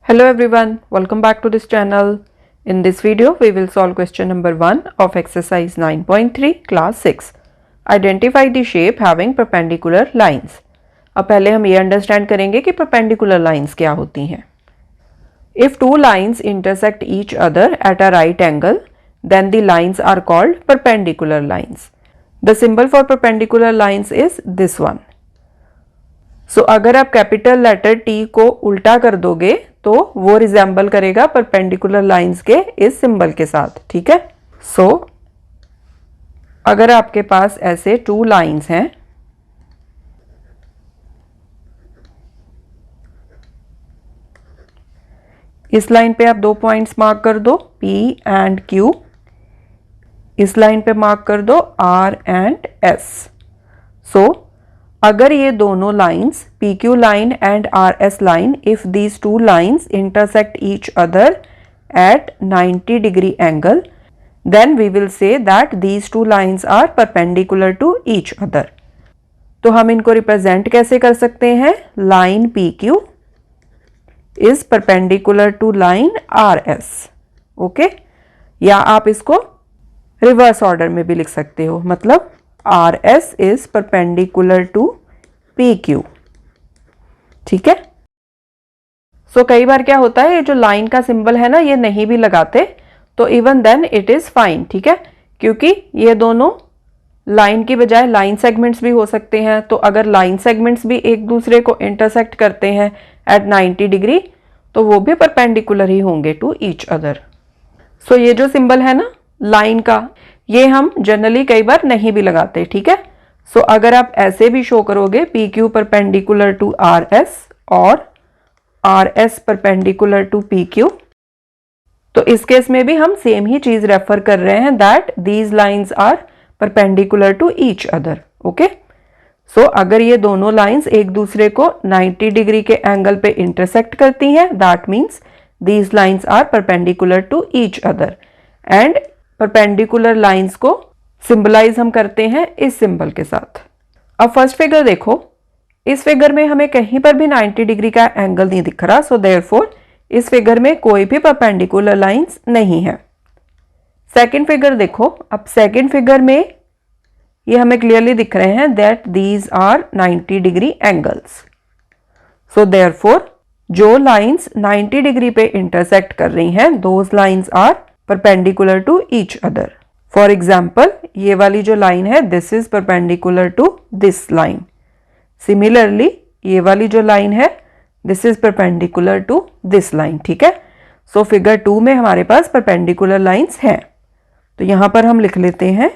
Hello everyone, welcome back to this channel. In this video, we will solve question number 1 of exercise 9.3 class 6. Identify the shape having perpendicular lines. अब पहले हम ये understand करेंगे कि perpendicular lines क्या होती हैं. If two lines intersect each other at a right angle, then the lines are called perpendicular lines. The symbol for perpendicular lines is this one. So अगर आप कैपिटल लेटर T को उल्टा कर दोगे तो वो रिजेंबल करेगा परपेंडिकुलर लाइंस के इस सिंबल के साथ. ठीक है. सो अगर आपके पास ऐसे टू लाइंस हैं, इस लाइन पे आप दो पॉइंट्स मार्क कर दो P एंड Q, इस लाइन पे मार्क कर दो R एंड S. सो अगर ये दोनों lines PQ line and RS line, if these two lines intersect each other at 90 degree angle, then we will say that these two lines are perpendicular to each other. तो हम इनको represent कैसे कर सकते हैं? Line PQ is perpendicular to line RS. Okay, या आप इसको रिवर्स ऑर्डर में भी लिख सकते हो, मतलब RS is perpendicular to PQ. ठीक है. सो कई बार क्या होता है, ये जो लाइन का सिंबल है ना, ये नहीं भी लगाते तो even then it is fine. ठीक है, क्योंकि ये दोनों लाइन की बजाय लाइन सेगमेंट्स भी हो सकते हैं. तो अगर लाइन सेगमेंट्स भी एक दूसरे को इंटरसेक्ट करते हैं एट 90 डिग्री तो वो भी परपेंडिकुलर ही होंगे टू ईच अदर. सो ये जो सिंबल है ना लाइन का, ये हम जनरली कई बार नहीं भी लगाते. ठीक है. सो अगर आप ऐसे भी शो करोगे PQ परपेंडिकुलर टू RS और RS परपेंडिकुलर टू PQ, तो इस केस में भी हम सेम ही चीज रेफर कर रहे हैं, that these lines are perpendicular to each other. Okay. So अगर ये दोनों लाइंस एक दूसरे को 90 डिग्री के एंगल पे इंटरसेक्ट करती हैं, that means these lines are perpendicular to each other. And perpendicular lines को सिंबलाइज हम करते हैं इस सिंबल के साथ. अब फर्स्ट फिगर देखो, इस फिगर में हमें कहीं पर भी 90 डिग्री का एंगल नहीं दिख रहा. सो देयरफॉर इस फिगर में कोई भी परपेंडिकुलर लाइंस नहीं है. सेकंड फिगर देखो, अब सेकंड फिगर में ये हमें क्लियरली दिख रहे हैं that these are 90 degree angles. So therefore जो लाइंस 90 डिग्री पे इंटरसेक्ट कर रही हैं, those lines are perpendicular to each other. For example, ये वाली जो लाइन है, this is perpendicular to this line. Similarly, ये वाली जो लाइन है, this is perpendicular to this line. ठीक है. So figure 2 में हमारे पास perpendicular lines हैं. तो यहां पर हम लिख लेते हैं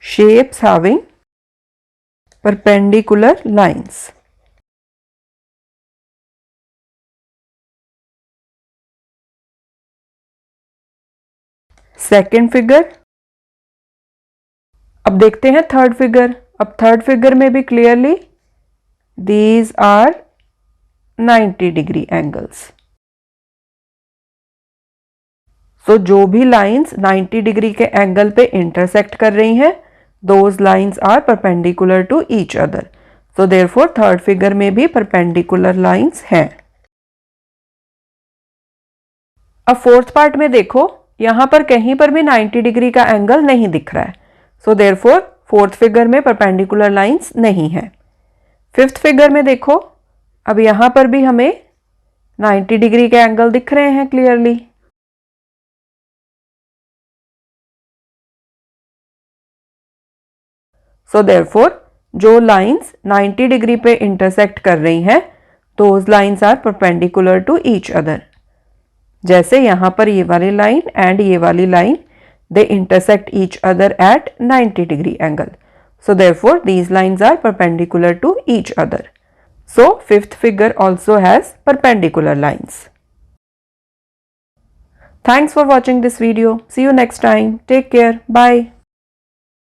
shapes having perpendicular lines. Second figure. अब देखते हैं थर्ड फिगर. अब थर्ड फिगर में भी clearly these are 90 degree angles. So जो भी लाइंस 90 डिग्री के एंगल पे इंटरसेक्ट कर रही हैं, those lines are perpendicular to each other. So therefore third figure में भी परपेंडिकुलर लाइंस हैं. अब फोर्थ पार्ट में देखो, यहां पर कहीं पर भी 90 डिग्री का एंगल नहीं दिख रहा है. सो देयरफॉर फोर्थ फिगर में परपेंडिकुलर लाइंस नहीं है. फिफ्थ फिगर में देखो, अब यहां पर भी हमें 90 डिग्री के एंगल दिख रहे हैं क्लियरली. सो देयरफॉर जो लाइंस 90 डिग्री पे इंटरसेक्ट कर रही हैं, those lines are perpendicular to each other. जैसे यहां पर ये वाली लाइन एंड ये वाली line, they intersect each other at 90 degree angle. So therefore these lines are perpendicular to each other. So fifth figure also has perpendicular lines. Thanks for watching this video. See you next time. Take care. Bye.